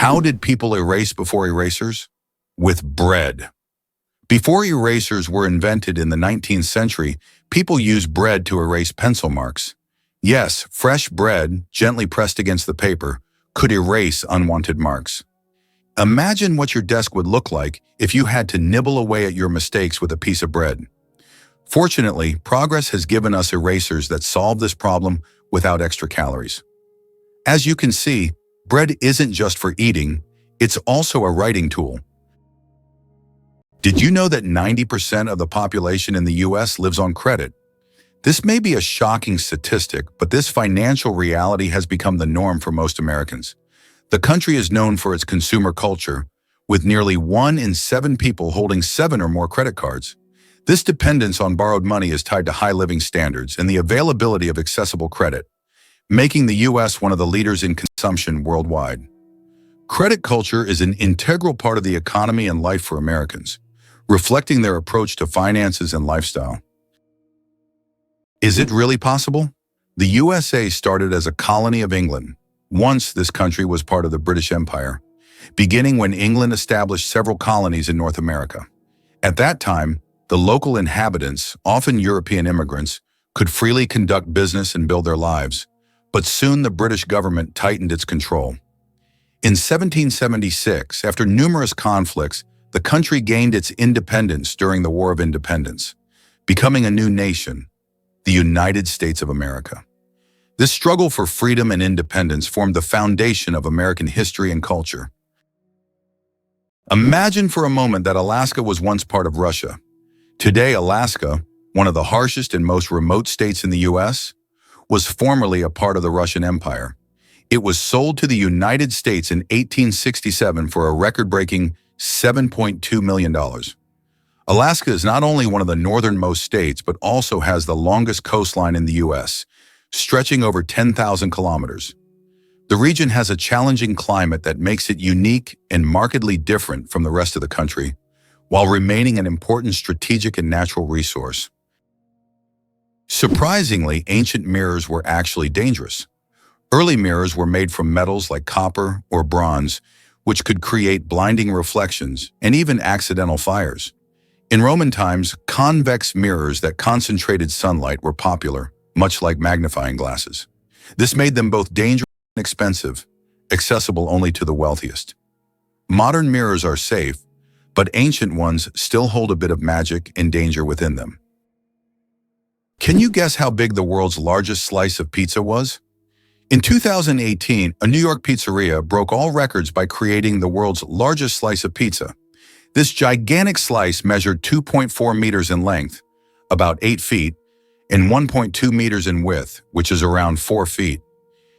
How did people erase before erasers? With bread. Before erasers were invented in the 19th century, people used bread to erase pencil marks. Yes, fresh bread, gently pressed against the paper, could erase unwanted marks. Imagine what your desk would look like if you had to nibble away at your mistakes with a piece of bread. Fortunately, progress has given us erasers that solve this problem without extra calories. As you can see, bread isn't just for eating, it's also a writing tool. Did you know that 90% of the population in the US lives on credit? This may be a shocking statistic, but this financial reality has become the norm for most Americans. The country is known for its consumer culture, with nearly 1 in 7 people holding 7 or more credit cards. This dependence on borrowed money is tied to high living standards and the availability of accessible credit, making the US one of the leaders in consumption worldwide. Credit culture is an integral part of the economy and life for Americans, reflecting their approach to finances and lifestyle. Is it really possible? The USA started as a colony of England. Once this country was part of the British Empire, beginning when England established several colonies in North America. At that time, the local inhabitants, often European immigrants, could freely conduct business and build their lives, but soon the British government tightened its control. In 1776, after numerous conflicts, the country gained its independence during the War of Independence, becoming a new nation, the United States of America. This struggle for freedom and independence formed the foundation of American history and culture. Imagine for a moment that Alaska was once part of Russia. Today, Alaska, one of the harshest and most remote states in the US, was formerly a part of the Russian Empire. It was sold to the United States in 1867 for a record-breaking $7.2 million. Alaska is not only one of the northernmost states, but also has the longest coastline in the U.S., stretching over 10,000 kilometers. The region has a challenging climate that makes it unique and markedly different from the rest of the country, while remaining an important strategic and natural resource. Surprisingly, ancient mirrors were actually dangerous. Early mirrors were made from metals like copper or bronze, which could create blinding reflections and even accidental fires. In Roman times, convex mirrors that concentrated sunlight were popular, much like magnifying glasses. This made them both dangerous and expensive, accessible only to the wealthiest. Modern mirrors are safe, but ancient ones still hold a bit of magic and danger within them. Can you guess how big the world's largest slice of pizza was? In 2018, a New York pizzeria broke all records by creating the world's largest slice of pizza. This gigantic slice measured 2.4 meters in length, about 8 feet, and 1.2 meters in width, which is around 4 feet.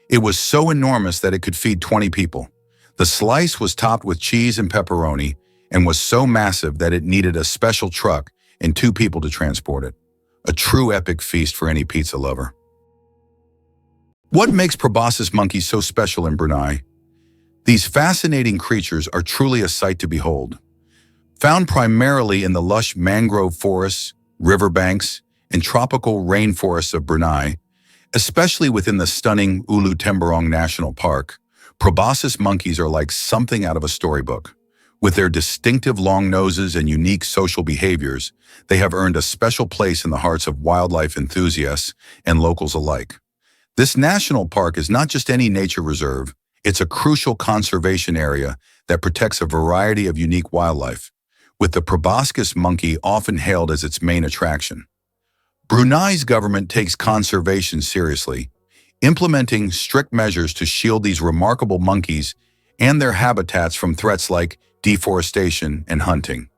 It was so enormous that it could feed 20 people. The slice was topped with cheese and pepperoni and was so massive that it needed a special truck and 2 people to transport it. A true epic feast for any pizza lover. What makes proboscis monkeys so special in Brunei? These fascinating creatures are truly a sight to behold. Found primarily in the lush mangrove forests, riverbanks, and tropical rainforests of Brunei, especially within the stunning Ulu Temburong National Park, proboscis monkeys are like something out of a storybook. With their distinctive long noses and unique social behaviors, they have earned a special place in the hearts of wildlife enthusiasts and locals alike. This national park is not just any nature reserve, it's a crucial conservation area that protects a variety of unique wildlife, with the proboscis monkey often hailed as its main attraction. Brunei's government takes conservation seriously, implementing strict measures to shield these remarkable monkeys and their habitats from threats like deforestation and hunting.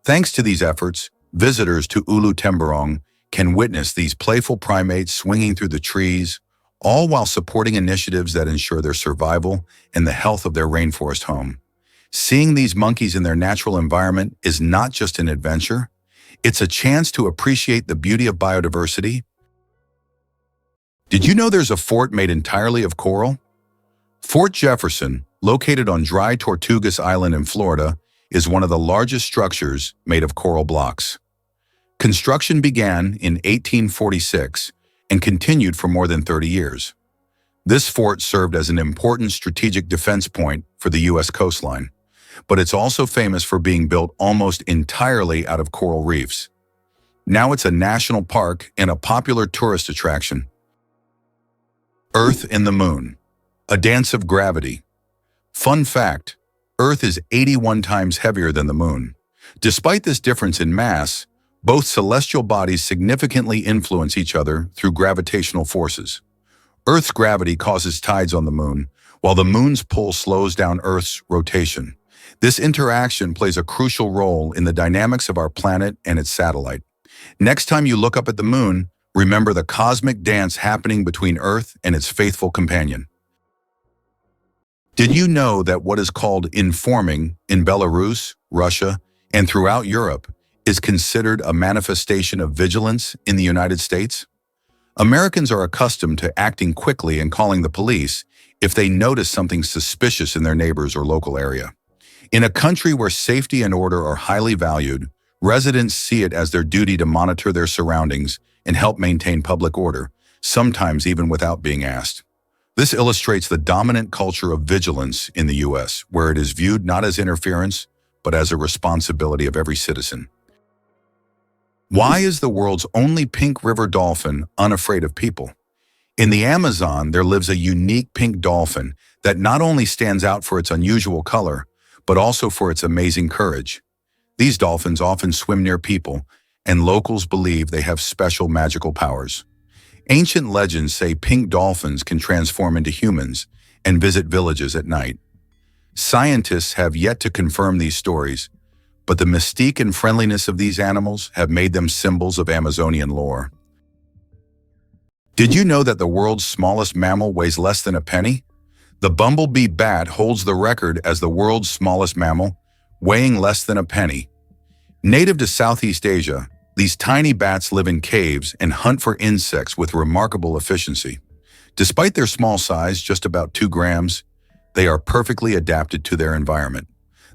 Thanks to these efforts, visitors to Ulu Temburong can witness these playful primates swinging through the trees, all while supporting initiatives that ensure their survival and the health of their rainforest home. Seeing these monkeys in their natural environment is not just an adventure, it's a chance to appreciate the beauty of biodiversity. Did you know there's a fort made entirely of coral? Fort Jefferson, located on dry Tortugas Island in Florida, is one of the largest structures made of coral blocks. Construction began in 1846 and continued for more than 30 years. This fort served as an important strategic defense point for the U.S. coastline, but it's also famous for being built almost entirely out of coral reefs. Now it's a national park and a popular tourist attraction. Earth and the Moon, a dance of gravity. Fun fact, Earth is 81 times heavier than the Moon. Despite this difference in mass, both celestial bodies significantly influence each other through gravitational forces. Earth's gravity causes tides on the Moon, while the Moon's pull slows down Earth's rotation. This interaction plays a crucial role in the dynamics of our planet and its satellite. Next time you look up at the Moon, remember the cosmic dance happening between Earth and its faithful companion. Did you know that what is called informing in Belarus, Russia, and throughout Europe is considered a manifestation of vigilance in the United States? Americans are accustomed to acting quickly and calling the police if they notice something suspicious in their neighbors or local area. In a country where safety and order are highly valued, residents see it as their duty to monitor their surroundings and help maintain public order, sometimes even without being asked. This illustrates the dominant culture of vigilance in the U.S., where it is viewed not as interference, but as a responsibility of every citizen. Why is the world's only pink river dolphin unafraid of people? In the Amazon, there lives a unique pink dolphin that not only stands out for its unusual color, but also for its amazing courage. These dolphins often swim near people, and locals believe they have special magical powers. Ancient legends say pink dolphins can transform into humans and visit villages at night. Scientists have yet to confirm these stories, but the mystique and friendliness of these animals have made them symbols of Amazonian lore. Did you know that the world's smallest mammal weighs less than a penny? The bumblebee bat holds the record as the world's smallest mammal, weighing less than a penny. Native to Southeast Asia, these tiny bats live in caves and hunt for insects with remarkable efficiency. Despite their small size, just about 2 grams, they are perfectly adapted to their environment.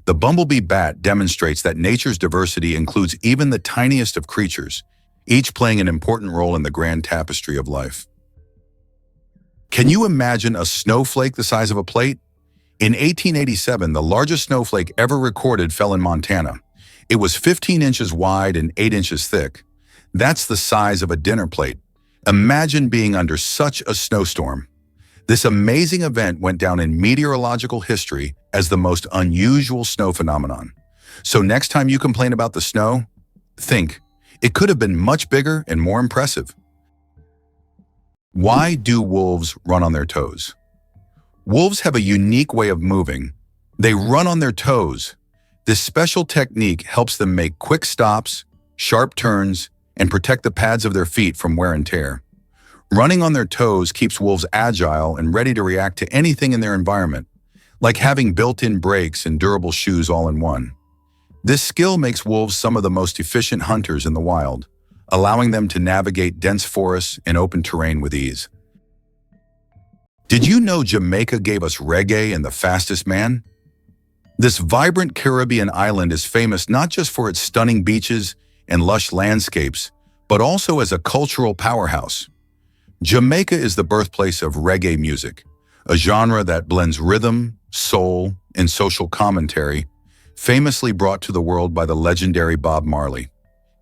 The bumblebee bat demonstrates that nature's diversity includes even the tiniest of creatures, each playing an important role in the grand tapestry of life. Can you imagine a snowflake the size of a plate? In 1887, the largest snowflake ever recorded fell in Montana. It was 15 inches wide and 8 inches thick. That's the size of a dinner plate. Imagine being under such a snowstorm. This amazing event went down in meteorological history as the most unusual snow phenomenon. So next time you complain about the snow, think, it could have been much bigger and more impressive. Why do wolves run on their toes? Wolves have a unique way of moving. They run on their toes. This special technique helps them make quick stops, sharp turns, and protect the pads of their feet from wear and tear. Running on their toes keeps wolves agile and ready to react to anything in their environment, like having built-in brakes and durable shoes all in one. This skill makes wolves some of the most efficient hunters in the wild, allowing them to navigate dense forests and open terrain with ease. Did you know Jamaica gave us reggae and the fastest man? This vibrant Caribbean island is famous not just for its stunning beaches and lush landscapes, but also as a cultural powerhouse. Jamaica is the birthplace of reggae music, a genre that blends rhythm, soul, and social commentary, famously brought to the world by the legendary Bob Marley.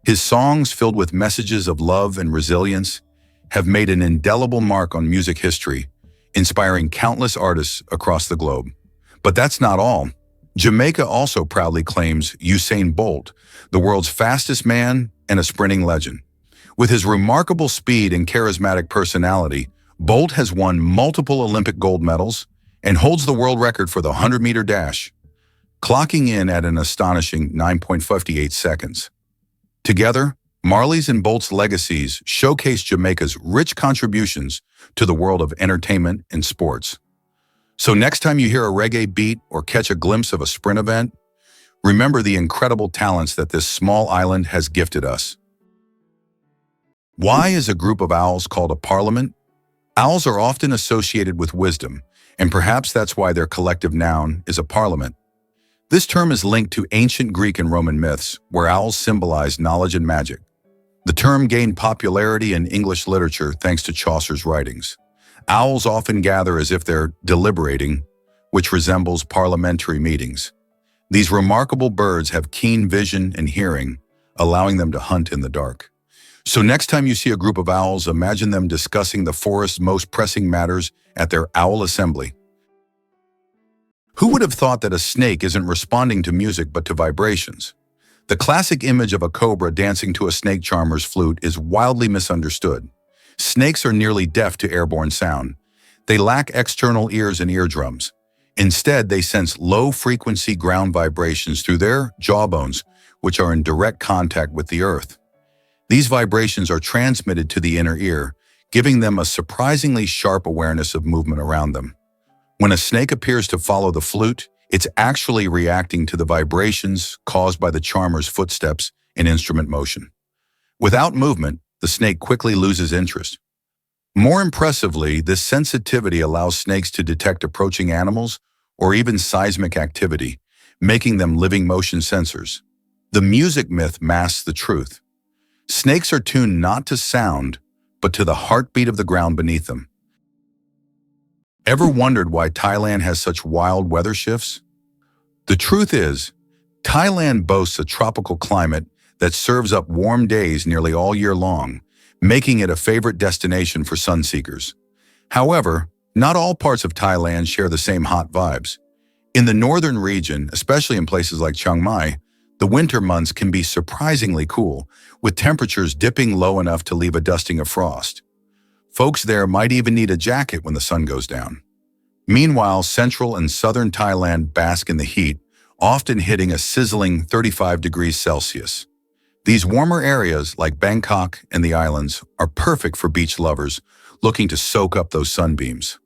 His songs, filled with messages of love and resilience, have made an indelible mark on music history, inspiring countless artists across the globe. But that's not all. Jamaica also proudly claims Usain Bolt, the world's fastest man and a sprinting legend. With his remarkable speed and charismatic personality, Bolt has won multiple Olympic gold medals and holds the world record for the 100-meter dash, clocking in at an astonishing 9.58 seconds. Together, Marley's and Bolt's legacies showcase Jamaica's rich contributions to the world of entertainment and sports. So next time you hear a reggae beat or catch a glimpse of a sprint event, remember the incredible talents that this small island has gifted us. Why is a group of owls called a parliament? Owls are often associated with wisdom, and perhaps that's why their collective noun is a parliament. This term is linked to ancient Greek and Roman myths, where owls symbolize knowledge and magic. The term gained popularity in English literature thanks to Chaucer's writings. Owls often gather as if they're deliberating, which resembles parliamentary meetings. These remarkable birds have keen vision and hearing, allowing them to hunt in the dark. So next time you see a group of owls, imagine them discussing the forest's most pressing matters at their owl assembly. Who would have thought that a snake isn't responding to music but to vibrations? The classic image of a cobra dancing to a snake charmer's flute is wildly misunderstood. Snakes are nearly deaf to airborne sound. They lack external ears and eardrums. Instead, they sense low-frequency ground vibrations through their jawbones, which are in direct contact with the earth. These vibrations are transmitted to the inner ear, giving them a surprisingly sharp awareness of movement around them. When a snake appears to follow the flute, it's actually reacting to the vibrations caused by the charmer's footsteps and instrument motion. Without movement, the snake quickly loses interest. More impressively, this sensitivity allows snakes to detect approaching animals or even seismic activity, making them living motion sensors. The music myth masks the truth. Snakes are tuned not to sound, but to the heartbeat of the ground beneath them. Ever wondered why Thailand has such wild weather shifts? The truth is, Thailand boasts a tropical climate that serves up warm days nearly all year long, making it a favorite destination for sun-seekers. However, not all parts of Thailand share the same hot vibes. In the northern region, especially in places like Chiang Mai, the winter months can be surprisingly cool, with temperatures dipping low enough to leave a dusting of frost. Folks there might even need a jacket when the sun goes down. Meanwhile, central and southern Thailand bask in the heat, often hitting a sizzling 35 degrees Celsius. These warmer areas, like Bangkok and the islands, are perfect for beach lovers looking to soak up those sunbeams.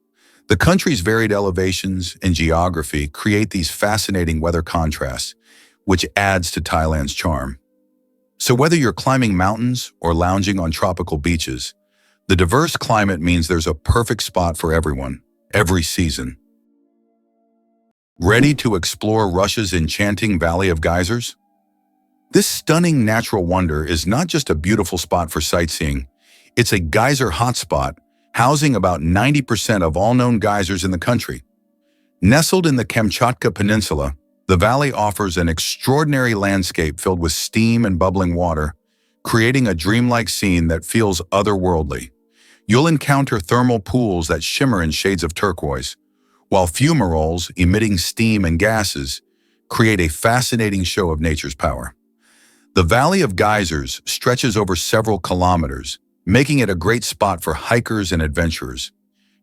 The country's varied elevations and geography create these fascinating weather contrasts, which adds to Thailand's charm. So whether you're climbing mountains or lounging on tropical beaches, the diverse climate means there's a perfect spot for everyone, every season. Ready to explore Russia's enchanting Valley of Geysers? This stunning natural wonder is not just a beautiful spot for sightseeing, it's a geyser hotspot housing about 90% of all known geysers in the country. Nestled in the Kamchatka Peninsula, the valley offers an extraordinary landscape filled with steam and bubbling water, creating a dreamlike scene that feels otherworldly. You'll encounter thermal pools that shimmer in shades of turquoise, while fumaroles, emitting steam and gases, create a fascinating show of nature's power. The Valley of Geysers stretches over several kilometers, making it a great spot for hikers and adventurers.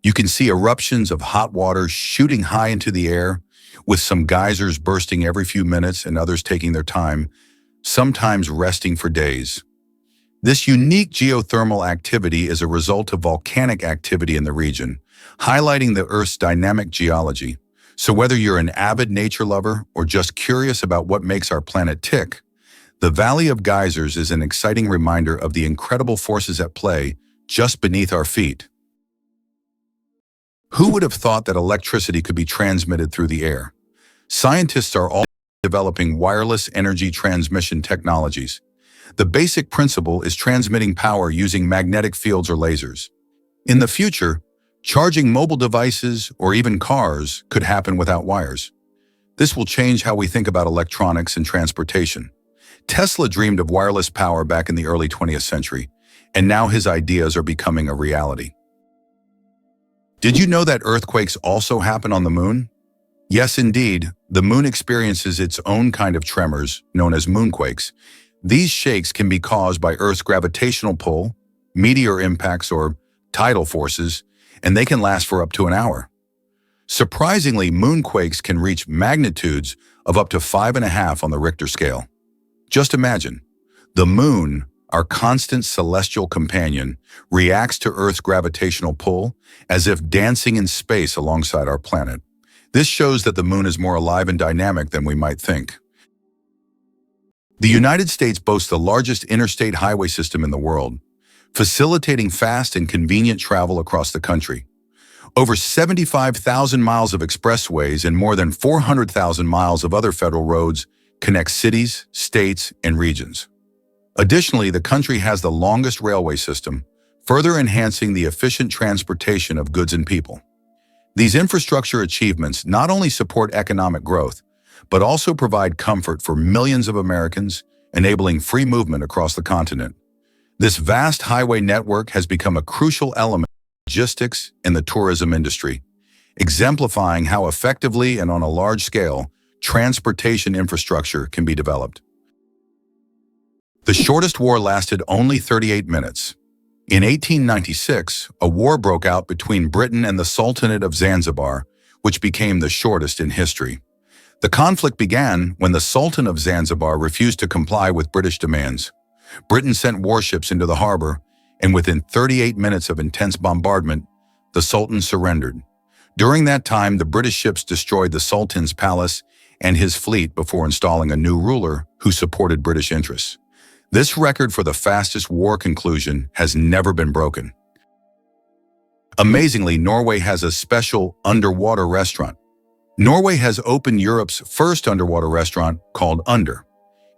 You can see eruptions of hot water shooting high into the air, with some geysers bursting every few minutes and others taking their time, sometimes resting for days. This unique geothermal activity is a result of volcanic activity in the region, highlighting the Earth's dynamic geology. So whether you're an avid nature lover or just curious about what makes our planet tick, the Valley of Geysers is an exciting reminder of the incredible forces at play just beneath our feet. Who would have thought that electricity could be transmitted through the air? Scientists are all developing wireless energy transmission technologies. The basic principle is transmitting power using magnetic fields or lasers. In the future, charging mobile devices or even cars could happen without wires. This will change how we think about electronics and transportation. Tesla dreamed of wireless power back in the early 20th century, and now his ideas are becoming a reality. Did you know that earthquakes also happen on the moon? Yes, indeed. The moon experiences its own kind of tremors, known as moonquakes. These shakes can be caused by Earth's gravitational pull, meteor impacts, or tidal forces, and they can last for up to an hour. Surprisingly, moonquakes can reach magnitudes of up to 5.5 on the Richter scale. Just imagine, the moon, our constant celestial companion, reacts to Earth's gravitational pull as if dancing in space alongside our planet. This shows that the moon is more alive and dynamic than we might think. The United States boasts the largest interstate highway system in the world, facilitating fast and convenient travel across the country. Over 75,000 miles of expressways and more than 400,000 miles of other federal roads connect cities, states, and regions. Additionally, the country has the longest railway system, further enhancing the efficient transportation of goods and people. These infrastructure achievements not only support economic growth, but also provide comfort for millions of Americans, enabling free movement across the continent. This vast highway network has become a crucial element of logistics in the tourism industry, exemplifying how effectively and on a large scale transportation infrastructure can be developed. The shortest war lasted only 38 minutes. In 1896, a war broke out between Britain and the Sultanate of Zanzibar, which became the shortest in history. The conflict began when the Sultan of Zanzibar refused to comply with British demands. Britain sent warships into the harbor, and within 38 minutes of intense bombardment, the Sultan surrendered. During that time, the British ships destroyed the Sultan's palace and his fleet before installing a new ruler who supported British interests. This record for the fastest war conclusion has never been broken. Amazingly, Norway has a special underwater restaurant. Norway has opened Europe's first underwater restaurant called Under.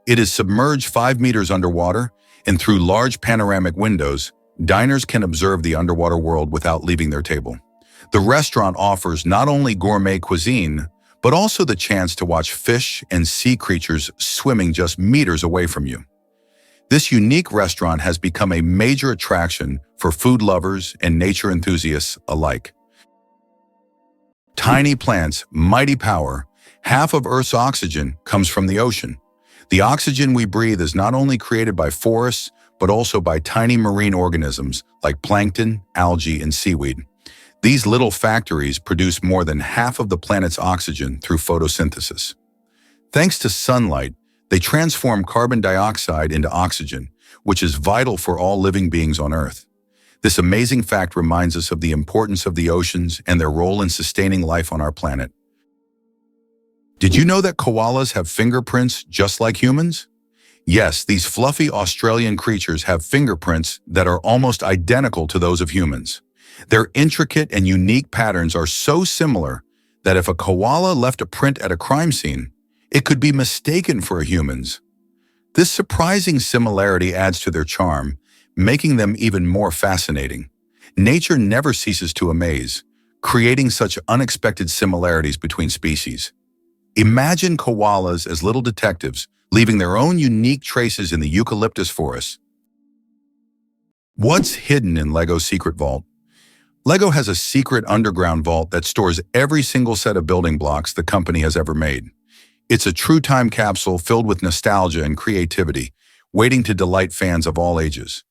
It is submerged 5 meters underwater, and through large panoramic windows, diners can observe the underwater world without leaving their table. The restaurant offers not only gourmet cuisine, but also the chance to watch fish and sea creatures swimming just meters away from you. This unique restaurant has become a major attraction for food lovers and nature enthusiasts alike. Tiny plants, mighty power. Half of Earth's oxygen comes from the ocean. The oxygen we breathe is not only created by forests, but also by tiny marine organisms like plankton, algae, and seaweed. These little factories produce more than half of the planet's oxygen through photosynthesis. Thanks to sunlight, they transform carbon dioxide into oxygen, which is vital for all living beings on Earth. This amazing fact reminds us of the importance of the oceans and their role in sustaining life on our planet. Did you know that koalas have fingerprints just like humans? Yes, these fluffy Australian creatures have fingerprints that are almost identical to those of humans. Their intricate and unique patterns are so similar that if a koala left a print at a crime scene, it could be mistaken for a human's. This surprising similarity adds to their charm, making them even more fascinating. Nature never ceases to amaze, creating such unexpected similarities between species. Imagine koalas as little detectives, leaving their own unique traces in the eucalyptus forests. What's hidden in LEGO's secret vault? LEGO has a secret underground vault that stores every single set of building blocks the company has ever made. It's a true time capsule filled with nostalgia and creativity, waiting to delight fans of all ages.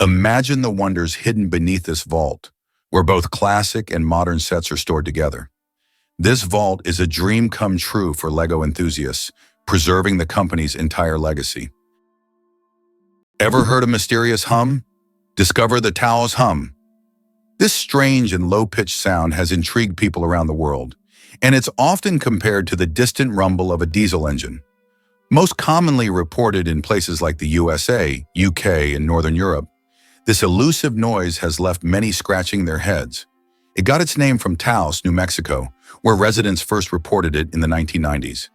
Imagine the wonders hidden beneath this vault, where both classic and modern sets are stored together. This vault is a dream come true for LEGO enthusiasts, preserving the company's entire legacy. Ever heard a mysterious hum? Discover the Tao's hum. This strange and low-pitched sound has intrigued people around the world, and it's often compared to the distant rumble of a diesel engine. Most commonly reported in places like the USA, UK, and Northern Europe, this elusive noise has left many scratching their heads. It got its name from Taos, New Mexico, where residents first reported it in the 1990s.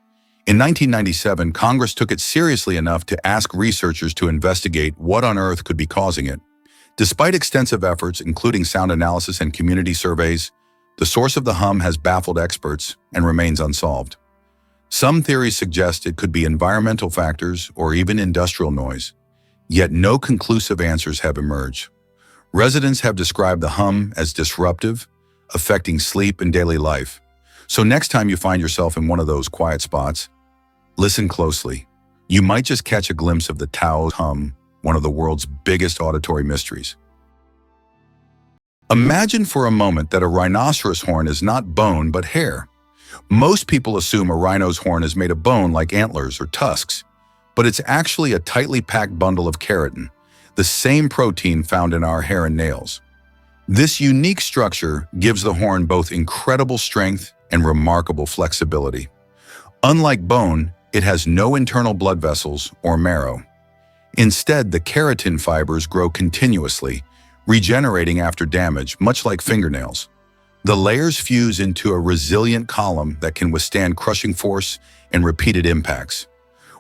In 1997, Congress took it seriously enough to ask researchers to investigate what on earth could be causing it. Despite extensive efforts, including sound analysis and community surveys, the source of the hum has baffled experts and remains unsolved. Some theories suggest it could be environmental factors or even industrial noise, yet no conclusive answers have emerged. Residents have described the hum as disruptive, affecting sleep and daily life. So next time you find yourself in one of those quiet spots, listen closely. You might just catch a glimpse of the Tao's hum, one of the world's biggest auditory mysteries. Imagine for a moment that a rhinoceros horn is not bone but hair. Most people assume a rhino's horn is made of bone like antlers or tusks, but it's actually a tightly packed bundle of keratin, the same protein found in our hair and nails. This unique structure gives the horn both incredible strength and remarkable flexibility. Unlike bone, it has no internal blood vessels or marrow. Instead, the keratin fibers grow continuously, regenerating after damage, much like fingernails. The layers fuse into a resilient column that can withstand crushing force and repeated impacts.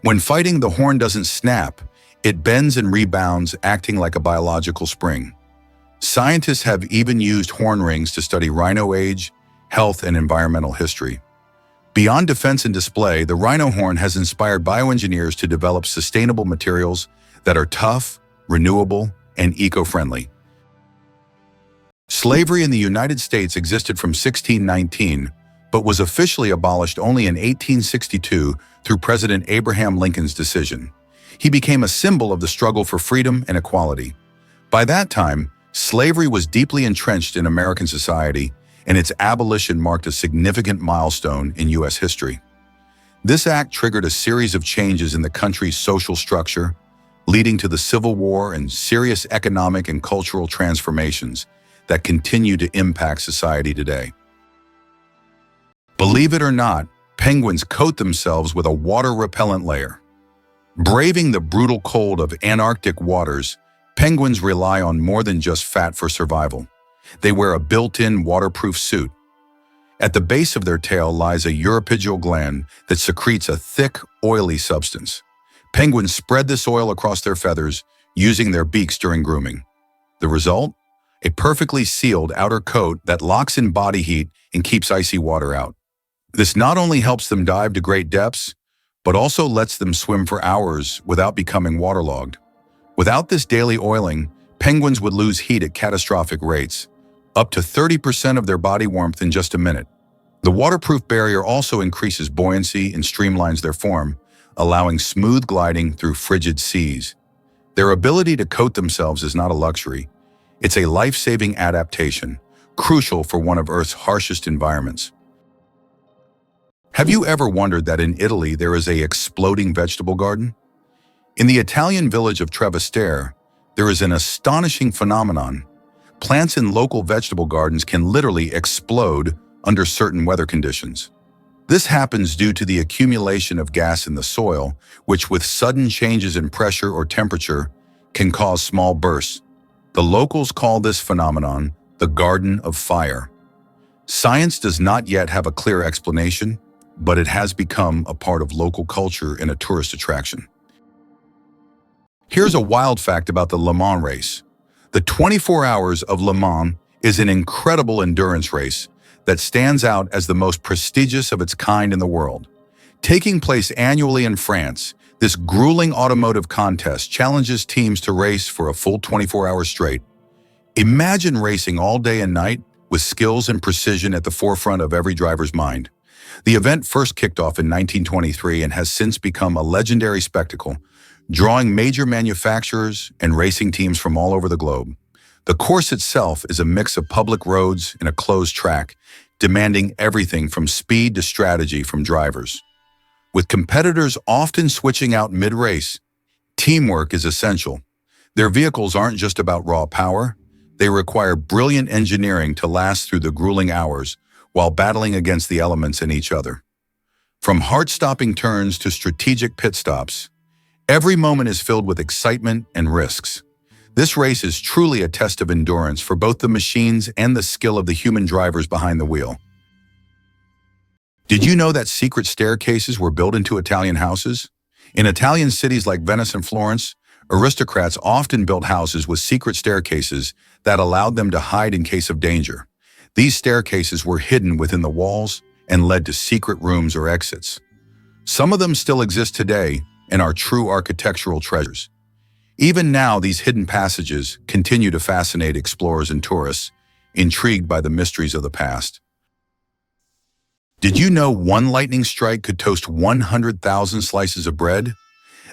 When fighting, the horn doesn't snap, it bends and rebounds, acting like a biological spring. Scientists have even used horn rings to study rhino age, health, and environmental history. Beyond defense and display, the rhino horn has inspired bioengineers to develop sustainable materials that are tough, renewable, and eco-friendly. Slavery in the United States existed from 1619, but was officially abolished only in 1862 through President Abraham Lincoln's decision. He became a symbol of the struggle for freedom and equality. By that time, slavery was deeply entrenched in American society, and its abolition marked a significant milestone in U.S. history. This act triggered a series of changes in the country's social structure, leading to the Civil War and serious economic and cultural transformations that continue to impact society today. Believe it or not, penguins coat themselves with a water-repellent layer. Braving the brutal cold of Antarctic waters, penguins rely on more than just fat for survival. They wear a built-in waterproof suit. At the base of their tail lies a uripygial gland that secretes a thick, oily substance. Penguins spread this oil across their feathers, using their beaks during grooming. The result? A perfectly sealed outer coat that locks in body heat and keeps icy water out. This not only helps them dive to great depths, but also lets them swim for hours without becoming waterlogged. Without this daily oiling, penguins would lose heat at catastrophic rates, up to 30% of their body warmth in just a minute. The waterproof barrier also increases buoyancy and streamlines their form, allowing smooth gliding through frigid seas. Their ability to coat themselves is not a luxury. It's a life-saving adaptation, crucial for one of Earth's harshest environments. Have you ever wondered that in Italy there is an exploding vegetable garden? In the Italian village of Trevestare, there is an astonishing phenomenon. Plants in local vegetable gardens can literally explode under certain weather conditions. This happens due to the accumulation of gas in the soil, which with sudden changes in pressure or temperature can cause small bursts. The locals call this phenomenon the Garden of Fire. Science does not yet have a clear explanation, but it has become a part of local culture and a tourist attraction. Here's a wild fact about the Le Mans race. The 24 Hours of Le Mans is an incredible endurance race that stands out as the most prestigious of its kind in the world. Taking place annually in France, this grueling automotive contest challenges teams to race for a full 24 hours straight. Imagine racing all day and night with skills and precision at the forefront of every driver's mind. The event first kicked off in 1923 and has since become a legendary spectacle, drawing major manufacturers and racing teams from all over the globe. The course itself is a mix of public roads and a closed track, demanding everything from speed to strategy from drivers. With competitors often switching out mid-race, teamwork is essential. Their vehicles aren't just about raw power, they require brilliant engineering to last through the grueling hours while battling against the elements and each other. From heart-stopping turns to strategic pit stops, every moment is filled with excitement and risks. This race is truly a test of endurance for both the machines and the skill of the human drivers behind the wheel. Did you know that secret staircases were built into Italian houses? In Italian cities like Venice and Florence, aristocrats often built houses with secret staircases that allowed them to hide in case of danger. These staircases were hidden within the walls and led to secret rooms or exits. Some of them still exist today and are true architectural treasures. Even now, these hidden passages continue to fascinate explorers and tourists, intrigued by the mysteries of the past. Did you know one lightning strike could toast 100,000 slices of bread?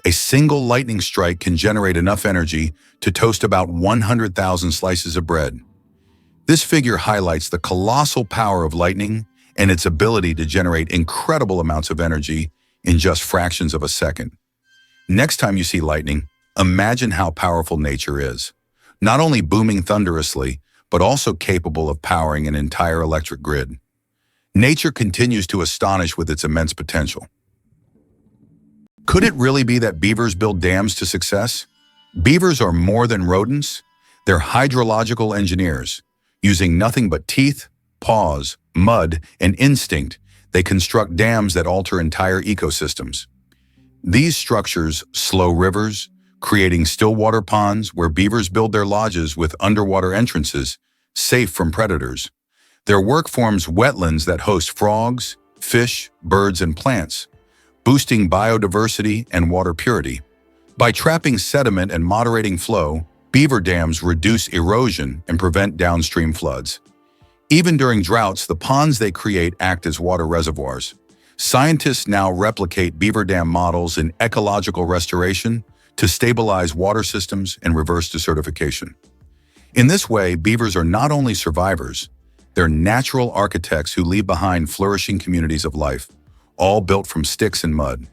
A single lightning strike can generate enough energy to toast about 100,000 slices of bread. This figure highlights the colossal power of lightning and its ability to generate incredible amounts of energy in just fractions of a second. Next time you see lightning, imagine how powerful nature is, not only booming thunderously, but also capable of powering an entire electric grid. Nature continues to astonish with its immense potential. Could it really be that beavers build dams to success? Beavers are more than rodents. They're hydrological engineers. Using nothing but teeth, paws, mud, and instinct, they construct dams that alter entire ecosystems. These structures slow rivers, creating stillwater ponds where beavers build their lodges with underwater entrances, safe from predators. Their work forms wetlands that host frogs, fish, birds, and plants, boosting biodiversity and water purity. By trapping sediment and moderating flow, beaver dams reduce erosion and prevent downstream floods. Even during droughts, the ponds they create act as water reservoirs. Scientists now replicate beaver dam models in ecological restoration to stabilize water systems and reverse desertification. In this way, beavers are not only survivors, they're natural architects who leave behind flourishing communities of life, all built from sticks and mud.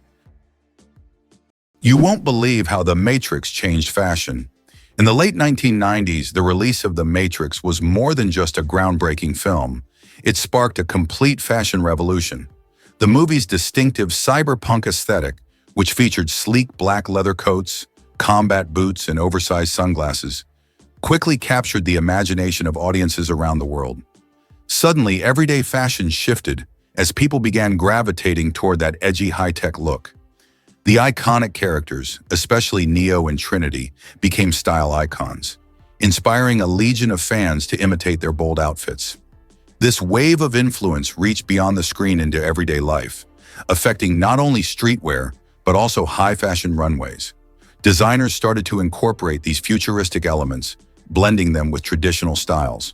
You won't believe how The Matrix changed fashion. In the late 1990s, the release of The Matrix was more than just a groundbreaking film. It sparked a complete fashion revolution. The movie's distinctive cyberpunk aesthetic, which featured sleek black leather coats, combat boots, and oversized sunglasses, quickly captured the imagination of audiences around the world. Suddenly, everyday fashion shifted as people began gravitating toward that edgy high-tech look. The iconic characters, especially Neo and Trinity, became style icons, inspiring a legion of fans to imitate their bold outfits. This wave of influence reached beyond the screen into everyday life, affecting not only streetwear, but also high-fashion runways. Designers started to incorporate these futuristic elements, blending them with traditional styles.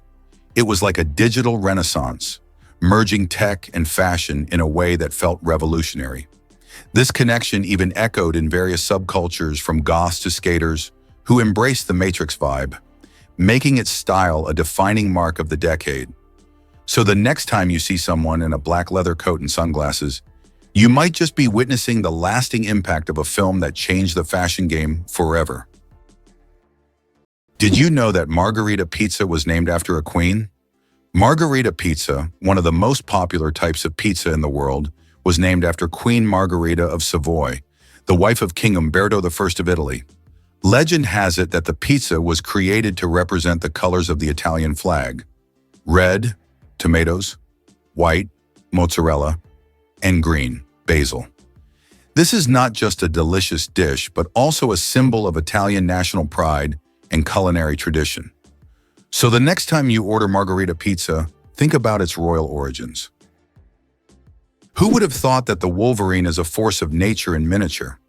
It was like a digital renaissance, merging tech and fashion in a way that felt revolutionary. This connection even echoed in various subcultures from goths to skaters who embraced the Matrix vibe, making its style a defining mark of the decade. So the next time you see someone in a black leather coat and sunglasses, you might just be witnessing the lasting impact of a film that changed the fashion game forever. Did you know that margarita pizza was named after a queen? Margarita pizza, one of the most popular types of pizza in the world, was named after Queen Margherita of Savoy, the wife of King Umberto I of Italy. Legend has it that the pizza was created to represent the colors of the Italian flag: red, tomatoes; white, mozzarella; and green, basil. This is not just a delicious dish, but also a symbol of Italian national pride and culinary tradition. So the next time you order margarita pizza, think about its royal origins. Who would have thought that the Wolverine is a force of nature in miniature?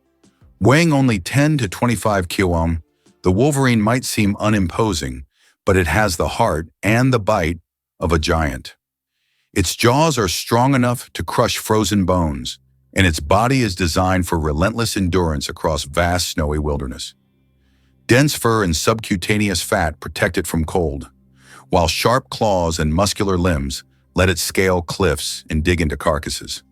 Weighing only 10 to 25 kg, the Wolverine might seem unimposing, but it has the heart and the bite of a giant. Its jaws are strong enough to crush frozen bones, and its body is designed for relentless endurance across vast snowy wilderness. Dense fur and subcutaneous fat protect it from cold, while sharp claws and muscular limbs let it scale cliffs and dig into carcasses.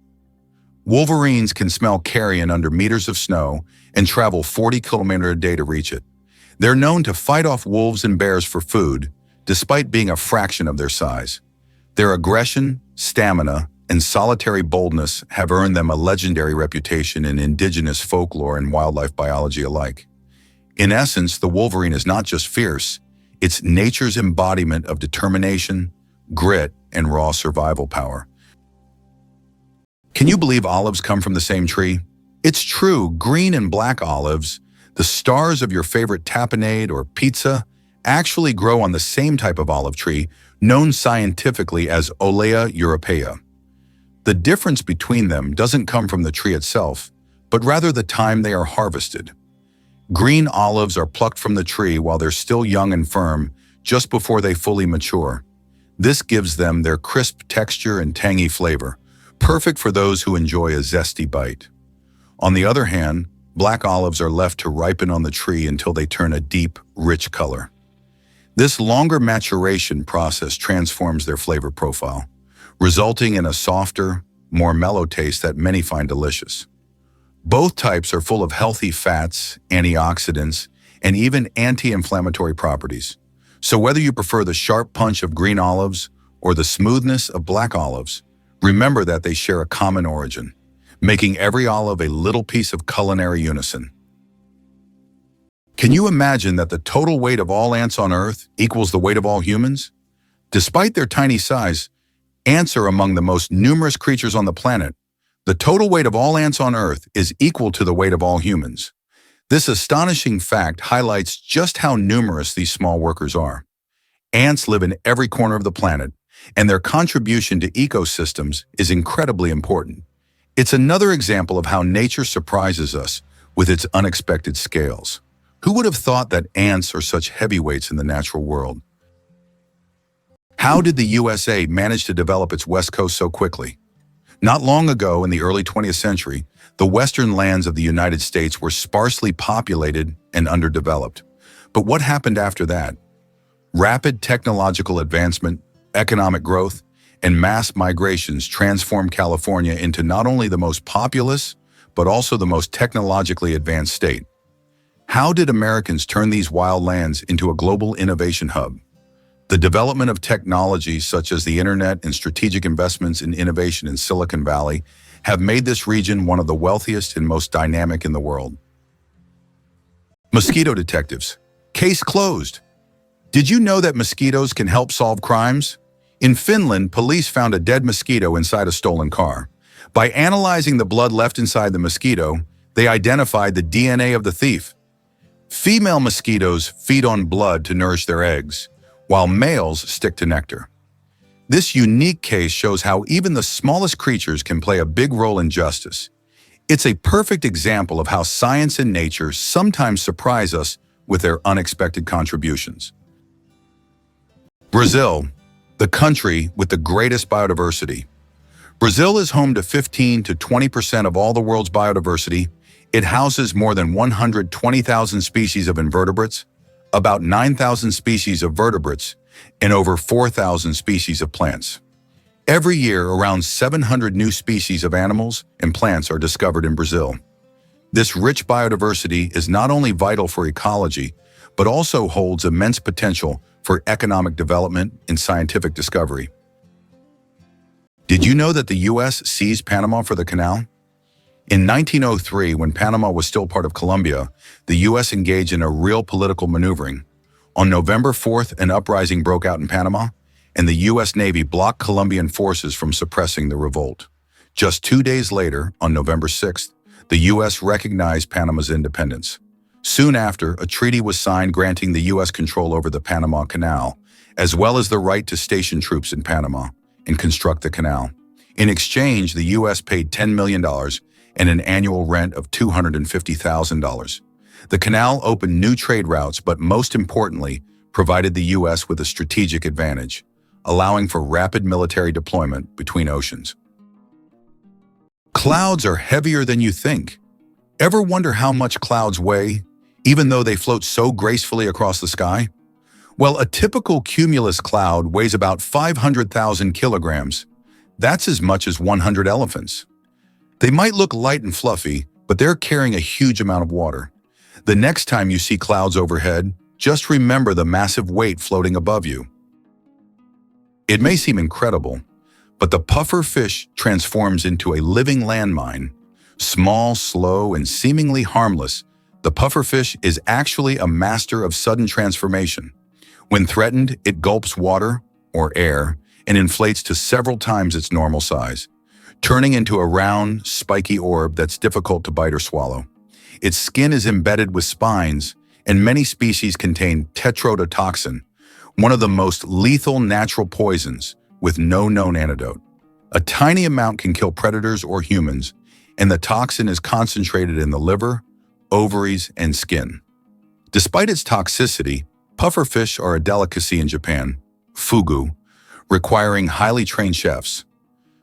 Wolverines can smell carrion under meters of snow and travel 40 kilometers a day to reach it. They're known to fight off wolves and bears for food, despite being a fraction of their size. Their aggression, stamina, and solitary boldness have earned them a legendary reputation in indigenous folklore and wildlife biology alike. In essence, the Wolverine is not just fierce, it's nature's embodiment of determination, grit, and raw survival power. Can you believe olives come from the same tree? It's true, green and black olives, the stars of your favorite tapenade or pizza, actually grow on the same type of olive tree, known scientifically as Olea europaea. The difference between them doesn't come from the tree itself, but rather the time they are harvested. Green olives are plucked from the tree while they're still young and firm, just before they fully mature. This gives them their crisp texture and tangy flavor, perfect for those who enjoy a zesty bite. On the other hand, black olives are left to ripen on the tree until they turn a deep, rich color. This longer maturation process transforms their flavor profile, resulting in a softer, more mellow taste that many find delicious. Both types are full of healthy fats, antioxidants, and even anti-inflammatory properties. So whether you prefer the sharp punch of green olives or the smoothness of black olives, remember that they share a common origin, making every olive a little piece of culinary unison. Can you imagine that the total weight of all ants on Earth equals the weight of all humans? Despite their tiny size, ants are among the most numerous creatures on the planet. The total weight of all ants on Earth is equal to the weight of all humans. This astonishing fact highlights just how numerous these small workers are. Ants live in every corner of the planet, and their contribution to ecosystems is incredibly important. It's another example of how nature surprises us with its unexpected scales. Who would have thought that ants are such heavyweights in the natural world? How did the USA manage to develop its West Coast so quickly? Not long ago, in the early 20th century, the western lands of the United States were sparsely populated and underdeveloped. But what happened after that? Rapid technological advancement, economic growth, and mass migrations transformed California into not only the most populous, but also the most technologically advanced state. How did Americans turn these wild lands into a global innovation hub? The development of technologies such as the internet and strategic investments in innovation in Silicon Valley have made this region one of the wealthiest and most dynamic in the world. Mosquito detectives. Case closed. Did you know that mosquitoes can help solve crimes? In Finland, police found a dead mosquito inside a stolen car. By analyzing the blood left inside the mosquito, they identified the DNA of the thief. Female mosquitoes feed on blood to nourish their eggs, while males stick to nectar. This unique case shows how even the smallest creatures can play a big role in justice. It's a perfect example of how science and nature sometimes surprise us with their unexpected contributions. Brazil, the country with the greatest biodiversity. Brazil is home to 15 to 20% of all the world's biodiversity. It houses more than 120,000 species of invertebrates, about 9,000 species of vertebrates, and over 4,000 species of plants. Every year, around 700 new species of animals and plants are discovered in Brazil. This rich biodiversity is not only vital for ecology, but also holds immense potential for economic development and scientific discovery. Did you know that the U.S. seized Panama for the canal? In 1903, when Panama was still part of Colombia, the U.S. engaged in a real political maneuvering. On November 4th, an uprising broke out in Panama, and the U.S. Navy blocked Colombian forces from suppressing the revolt. Just 2 days later, on November 6th, the U.S. recognized Panama's independence. Soon after, a treaty was signed granting the U.S. control over the Panama Canal, as well as the right to station troops in Panama and construct the canal. In exchange, the U.S. paid $10 million and an annual rent of $250,000. The canal opened new trade routes, but most importantly, provided the U.S. with a strategic advantage, allowing for rapid military deployment between oceans. Clouds are heavier than you think. Ever wonder how much clouds weigh, even though they float so gracefully across the sky? Well, a typical cumulus cloud weighs about 500,000 kilograms. That's as much as 100 elephants. They might look light and fluffy, but they're carrying a huge amount of water. The next time you see clouds overhead, just remember the massive weight floating above you. It may seem incredible, but the puffer fish transforms into a living landmine. Small, slow, and seemingly harmless, the pufferfish is actually a master of sudden transformation. When threatened, it gulps water, or air, and inflates to several times its normal size, turning into a round, spiky orb that's difficult to bite or swallow. Its skin is embedded with spines, and many species contain tetrodotoxin, one of the most lethal natural poisons with no known antidote. A tiny amount can kill predators or humans, and the toxin is concentrated in the liver, ovaries, and skin. Despite its toxicity, pufferfish are a delicacy in Japan, fugu, requiring highly trained chefs.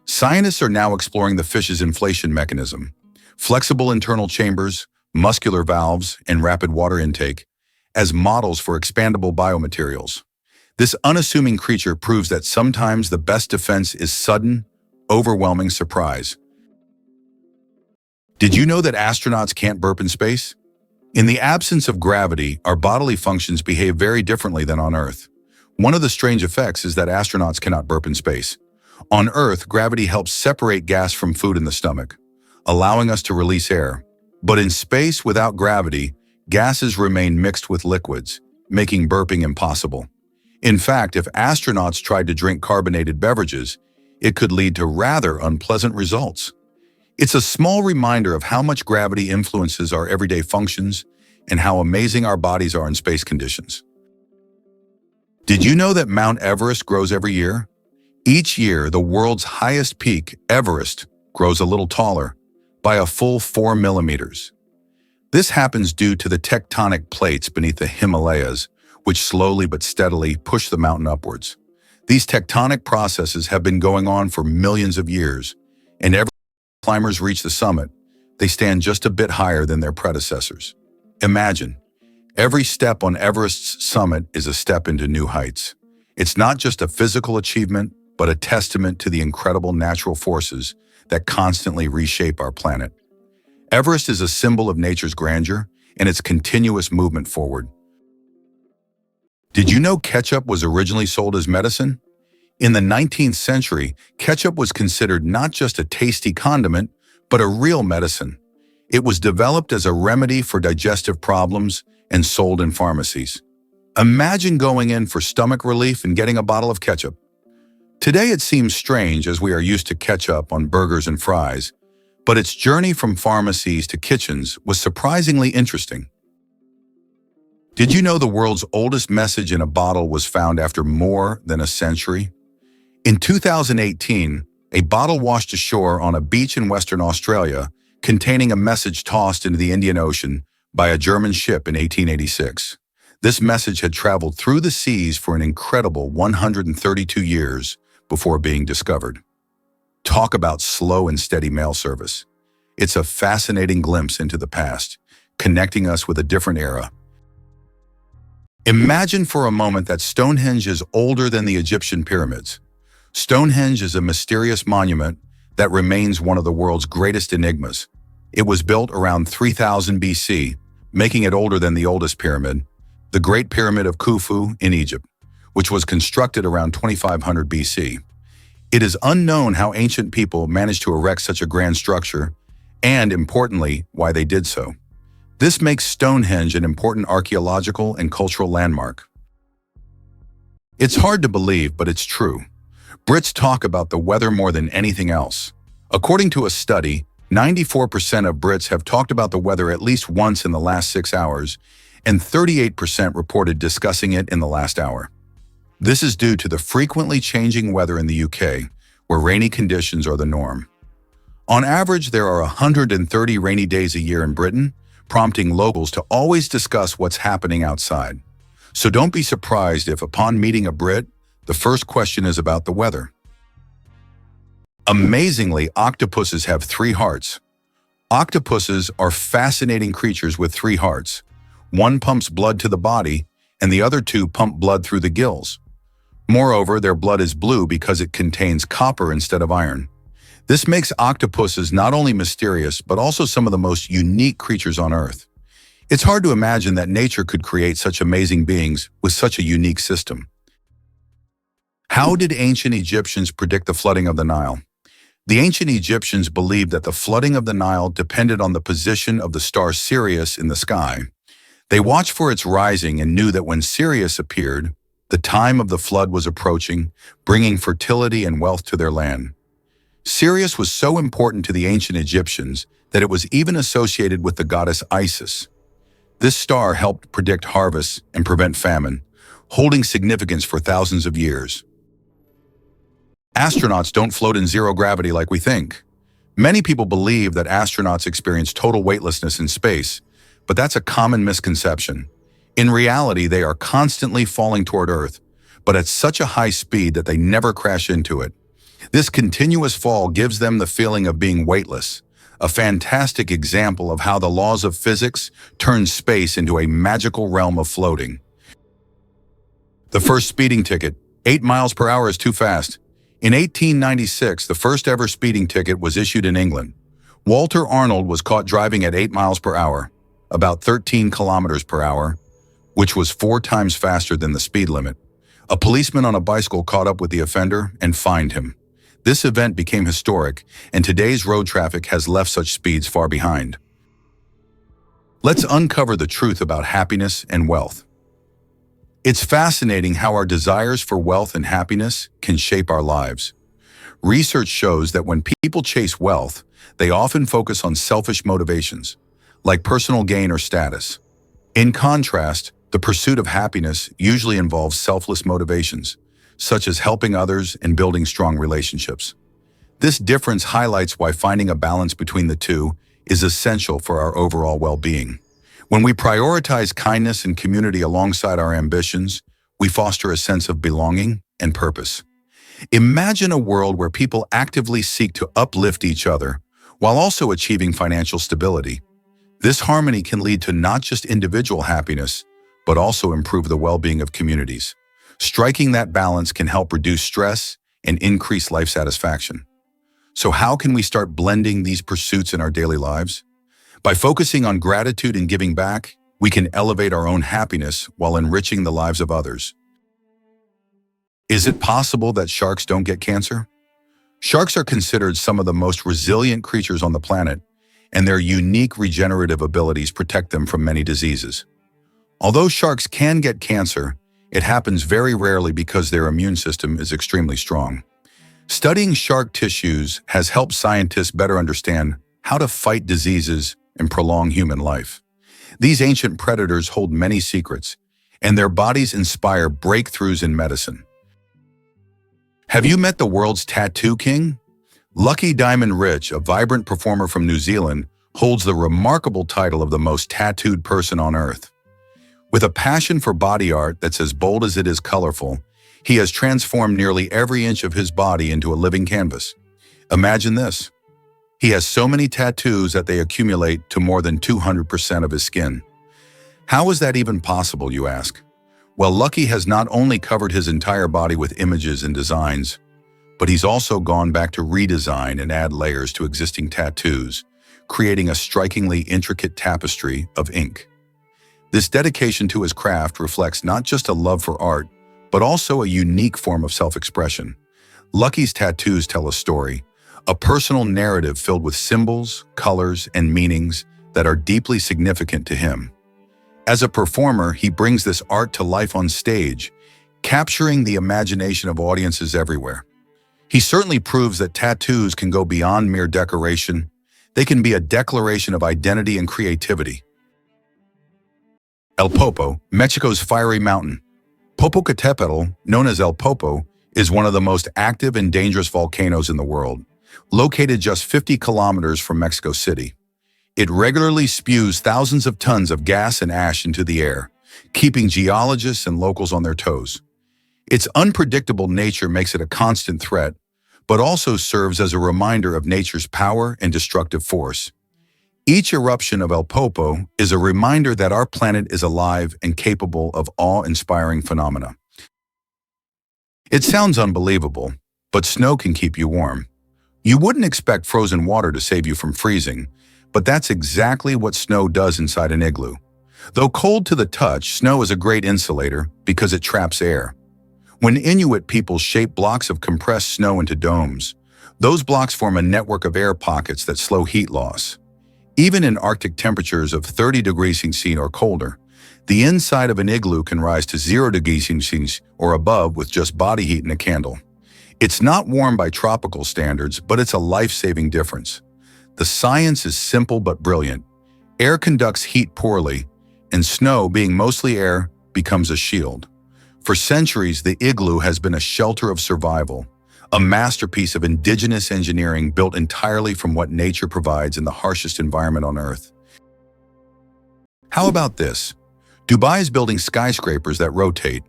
Scientists are now exploring the fish's inflation mechanism, flexible internal chambers, muscular valves, and rapid water intake, as models for expandable biomaterials. This unassuming creature proves that sometimes the best defense is sudden, overwhelming surprise. Did you know that astronauts can't burp in space? In the absence of gravity, our bodily functions behave very differently than on Earth. One of the strange effects is that astronauts cannot burp in space. On Earth, gravity helps separate gas from food in the stomach, allowing us to release air. But in space without gravity, gases remain mixed with liquids, making burping impossible. In fact, if astronauts tried to drink carbonated beverages, it could lead to rather unpleasant results. It's a small reminder of how much gravity influences our everyday functions and how amazing our bodies are in space conditions. Did you know that Mount Everest grows every year? Each year, the world's highest peak, Everest, grows a little taller, by a full 4 millimeters. This happens due to the tectonic plates beneath the Himalayas, which slowly but steadily push the mountain upwards. These tectonic processes have been going on for millions of years, and every time climbers reach the summit, they stand just a bit higher than their predecessors. Imagine, every step on Everest's summit is a step into new heights. It's not just a physical achievement, but a testament to the incredible natural forces that constantly reshape our planet. Everest is a symbol of nature's grandeur and its continuous movement forward. Did you know ketchup was originally sold as medicine? In the 19th century, ketchup was considered not just a tasty condiment, but a real medicine. It was developed as a remedy for digestive problems and sold in pharmacies. Imagine going in for stomach relief and getting a bottle of ketchup. Today it seems strange as we are used to ketchup on burgers and fries, but its journey from pharmacies to kitchens was surprisingly interesting. Did you know the world's oldest message in a bottle was found after more than a century? In 2018, a bottle washed ashore on a beach in Western Australia containing a message tossed into the Indian Ocean by a German ship in 1886. This message had traveled through the seas for an incredible 132 years before being discovered. Talk about slow and steady mail service. It's a fascinating glimpse into the past, connecting us with a different era. Imagine for a moment that Stonehenge is older than the Egyptian pyramids. Stonehenge is a mysterious monument that remains one of the world's greatest enigmas. It was built around 3000 BC, making it older than the oldest pyramid, the Great Pyramid of Khufu in Egypt, which was constructed around 2500 BC. It is unknown how ancient people managed to erect such a grand structure, and importantly, why they did so. This makes Stonehenge an important archaeological and cultural landmark. It's hard to believe, but it's true. Brits talk about the weather more than anything else. According to a study, 94% of Brits have talked about the weather at least once in the last 6 hours, and 38% reported discussing it in the last hour. This is due to the frequently changing weather in the UK, where rainy conditions are the norm. On average, there are 130 rainy days a year in Britain, prompting locals to always discuss what's happening outside. So don't be surprised if, upon meeting a Brit, the first question is about the weather. Amazingly, octopuses have 3 hearts. Octopuses are fascinating creatures with 3 hearts. One pumps blood to the body, and the other 2 pump blood through the gills. Moreover, their blood is blue because it contains copper instead of iron. This makes octopuses not only mysterious, but also some of the most unique creatures on Earth. It's hard to imagine that nature could create such amazing beings with such a unique system. How did ancient Egyptians predict the flooding of the Nile? The ancient Egyptians believed that the flooding of the Nile depended on the position of the star Sirius in the sky. They watched for its rising and knew that when Sirius appeared, the time of the flood was approaching, bringing fertility and wealth to their land. Sirius was so important to the ancient Egyptians that it was even associated with the goddess Isis. This star helped predict harvests and prevent famine, holding significance for thousands of years. Astronauts don't float in zero gravity like we think. Many people believe that astronauts experience total weightlessness in space, but that's a common misconception. In reality, they are constantly falling toward Earth, but at such a high speed that they never crash into it. This continuous fall gives them the feeling of being weightless, a fantastic example of how the laws of physics turn space into a magical realm of floating. The first speeding ticket, 8 miles per hour is too fast. In 1896, the first ever speeding ticket was issued in England. Walter Arnold was caught driving at 8 miles per hour, about 13 kilometers per hour, which was 4 times faster than the speed limit. A policeman on a bicycle caught up with the offender and fined him. This event became historic, and today's road traffic has left such speeds far behind. Let's uncover the truth about happiness and wealth. It's fascinating how our desires for wealth and happiness can shape our lives. Research shows that when people chase wealth, they often focus on selfish motivations, like personal gain or status. In contrast, the pursuit of happiness usually involves selfless motivations, such as helping others and building strong relationships. This difference highlights why finding a balance between the two is essential for our overall well-being. When we prioritize kindness and community alongside our ambitions, we foster a sense of belonging and purpose. Imagine a world where people actively seek to uplift each other while also achieving financial stability. This harmony can lead to not just individual happiness, but also improve the well-being of communities. Striking that balance can help reduce stress and increase life satisfaction. So how can we start blending these pursuits in our daily lives? By focusing on gratitude and giving back, we can elevate our own happiness while enriching the lives of others. Is it possible that sharks don't get cancer? Sharks are considered some of the most resilient creatures on the planet, and their unique regenerative abilities protect them from many diseases. Although sharks can get cancer, it happens very rarely because their immune system is extremely strong. Studying shark tissues has helped scientists better understand how to fight diseases and prolong human life. These ancient predators hold many secrets, and their bodies inspire breakthroughs in medicine. Have you met the world's tattoo king? Lucky Diamond Rich, a vibrant performer from New Zealand, holds the remarkable title of the most tattooed person on Earth. With a passion for body art that's as bold as it is colorful, he has transformed nearly every inch of his body into a living canvas. Imagine this. He has so many tattoos that they accumulate to more than 200% of his skin. How is that even possible, you ask? Well, Lucky has not only covered his entire body with images and designs, but he's also gone back to redesign and add layers to existing tattoos, creating a strikingly intricate tapestry of ink. This dedication to his craft reflects not just a love for art, but also a unique form of self-expression. Lucky's tattoos tell a story, a personal narrative filled with symbols, colors, and meanings that are deeply significant to him. As a performer, he brings this art to life on stage, capturing the imagination of audiences everywhere. He certainly proves that tattoos can go beyond mere decoration. They can be a declaration of identity and creativity. El Popo, Mexico's fiery mountain. Popocatépetl, known as El Popo, is one of the most active and dangerous volcanoes in the world, located just 50 kilometers from Mexico City. It regularly spews thousands of tons of gas and ash into the air, keeping geologists and locals on their toes. Its unpredictable nature makes it a constant threat, but also serves as a reminder of nature's power and destructive force. Each eruption of El Popo is a reminder that our planet is alive and capable of awe-inspiring phenomena. It sounds unbelievable, but snow can keep you warm. You wouldn't expect frozen water to save you from freezing, but that's exactly what snow does inside an igloo. Though cold to the touch, snow is a great insulator because it traps air. When Inuit people shape blocks of compressed snow into domes, those blocks form a network of air pockets that slow heat loss. Even in Arctic temperatures of 30 degrees Celsius or colder, the inside of an igloo can rise to 0 degrees Celsius or above with just body heat and a candle. It's not warm by tropical standards, but it's a life-saving difference. The science is simple but brilliant. Air conducts heat poorly, and snow, being mostly air, becomes a shield. For centuries, the igloo has been a shelter of survival, a masterpiece of indigenous engineering built entirely from what nature provides in the harshest environment on Earth. How about this? Dubai is building skyscrapers that rotate.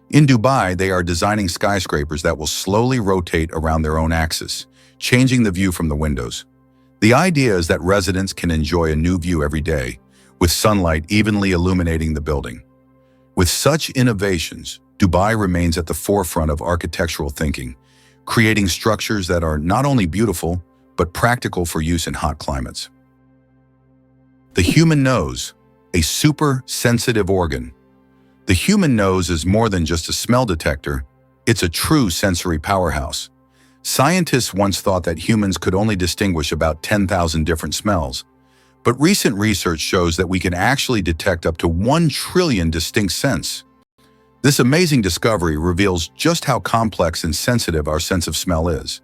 In Dubai, they are designing skyscrapers that will slowly rotate around their own axis, changing the view from the windows. The idea is that residents can enjoy a new view every day, with sunlight evenly illuminating the building. With such innovations, Dubai remains at the forefront of architectural thinking, creating structures that are not only beautiful, but practical for use in hot climates. The human nose, a super sensitive organ. The human nose is more than just a smell detector, it's a true sensory powerhouse. Scientists once thought that humans could only distinguish about 10,000 different smells, but recent research shows that we can actually detect up to 1 trillion distinct scents. This amazing discovery reveals just how complex and sensitive our sense of smell is.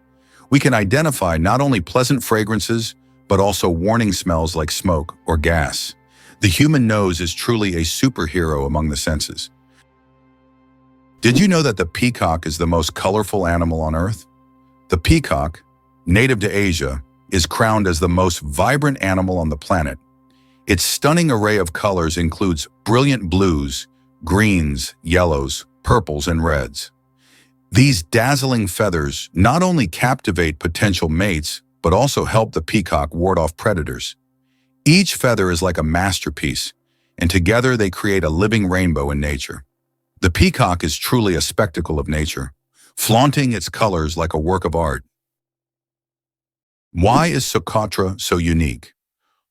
We can identify not only pleasant fragrances, but also warning smells like smoke or gas. The human nose is truly a superhero among the senses. Did you know that the peacock is the most colorful animal on Earth? The peacock, native to Asia, is crowned as the most vibrant animal on the planet. Its stunning array of colors includes brilliant blues, greens, yellows, purples, and reds. These dazzling feathers not only captivate potential mates, but also help the peacock ward off predators. Each feather is like a masterpiece, and together they create a living rainbow in nature. The peacock is truly a spectacle of nature, flaunting its colors like a work of art. Why is Socotra so unique?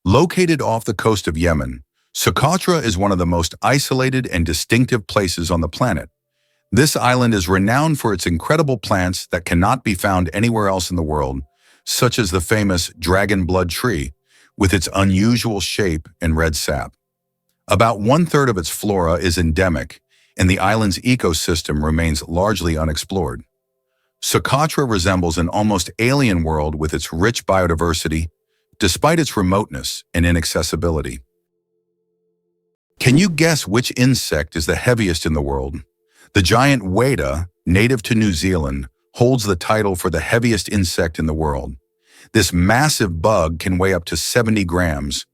Located off the coast of Yemen, Socotra is one of the most isolated and distinctive places on the planet. This island is renowned for its incredible plants that cannot be found anywhere else in the world, such as the famous dragon blood tree, with its unusual shape and red sap. About 1/3 of its flora is endemic, and the island's ecosystem remains largely unexplored. Socotra resembles an almost alien world with its rich biodiversity, despite its remoteness and inaccessibility. Can you guess which insect is the heaviest in the world? The giant weta, native to New Zealand, holds the title for the heaviest insect in the world. This massive bug can weigh up to 70 grams,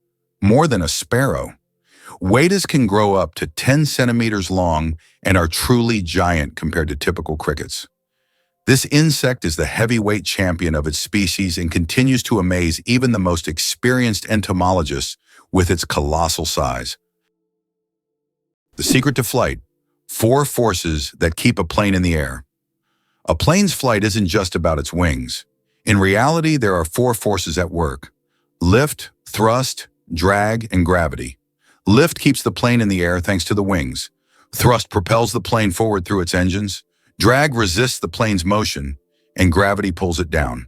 more than a sparrow. Wetas can grow up to 10 centimeters long and are truly giant compared to typical crickets. This insect is the heavyweight champion of its species and continues to amaze even the most experienced entomologists with its colossal size. The secret to flight: 4 forces that keep a plane in the air. A plane's flight isn't just about its wings. In reality, there are 4 forces at work: lift, thrust, drag, and gravity. Lift keeps the plane in the air thanks to the wings. Thrust propels the plane forward through its engines. Drag resists the plane's motion, and gravity pulls it down.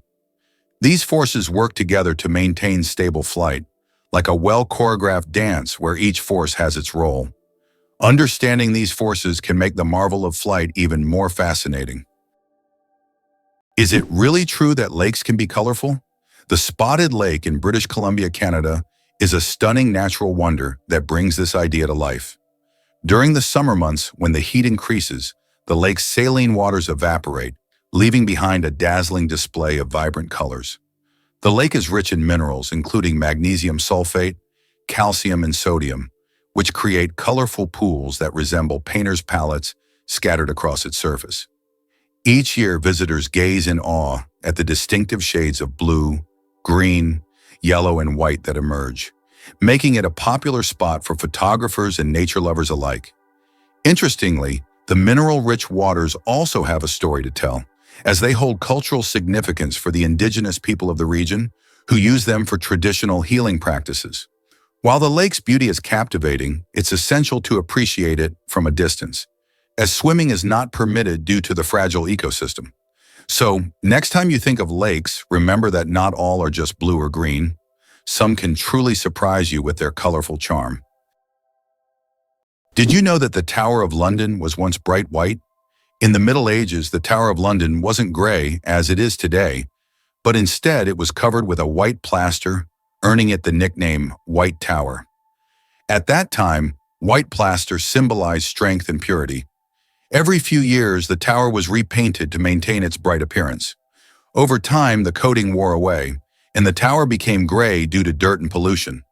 These forces work together to maintain stable flight, like a well-choreographed dance where each force has its role. Understanding these forces can make the marvel of flight even more fascinating. Is it really true that lakes can be colorful? The Spotted Lake in British Columbia, Canada, is a stunning natural wonder that brings this idea to life. During the summer months, when the heat increases, the lake's saline waters evaporate, leaving behind a dazzling display of vibrant colors. The lake is rich in minerals, including magnesium sulfate, calcium, and sodium, which create colorful pools that resemble painters' palettes scattered across its surface. Each year, visitors gaze in awe at the distinctive shades of blue, green, yellow, and white that emerge, making it a popular spot for photographers and nature lovers alike. Interestingly, the mineral-rich waters also have a story to tell, as they hold cultural significance for the indigenous people of the region, who use them for traditional healing practices. While the lake's beauty is captivating, it's essential to appreciate it from a distance, as swimming is not permitted due to the fragile ecosystem. So, next time you think of lakes, remember that not all are just blue or green. Some can truly surprise you with their colorful charm. Did you know that the Tower of London was once bright white? In the Middle Ages, the Tower of London wasn't gray, as it is today, but instead it was covered with a white plaster, earning it the nickname White Tower. At that time, white plaster symbolized strength and purity. Every few years, the tower was repainted to maintain its bright appearance. Over time, the coating wore away, and the tower became gray due to dirt and pollution.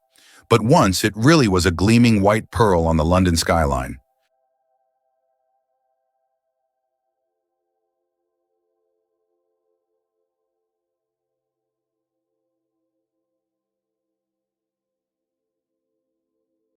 But once, it really was a gleaming white pearl on the London skyline.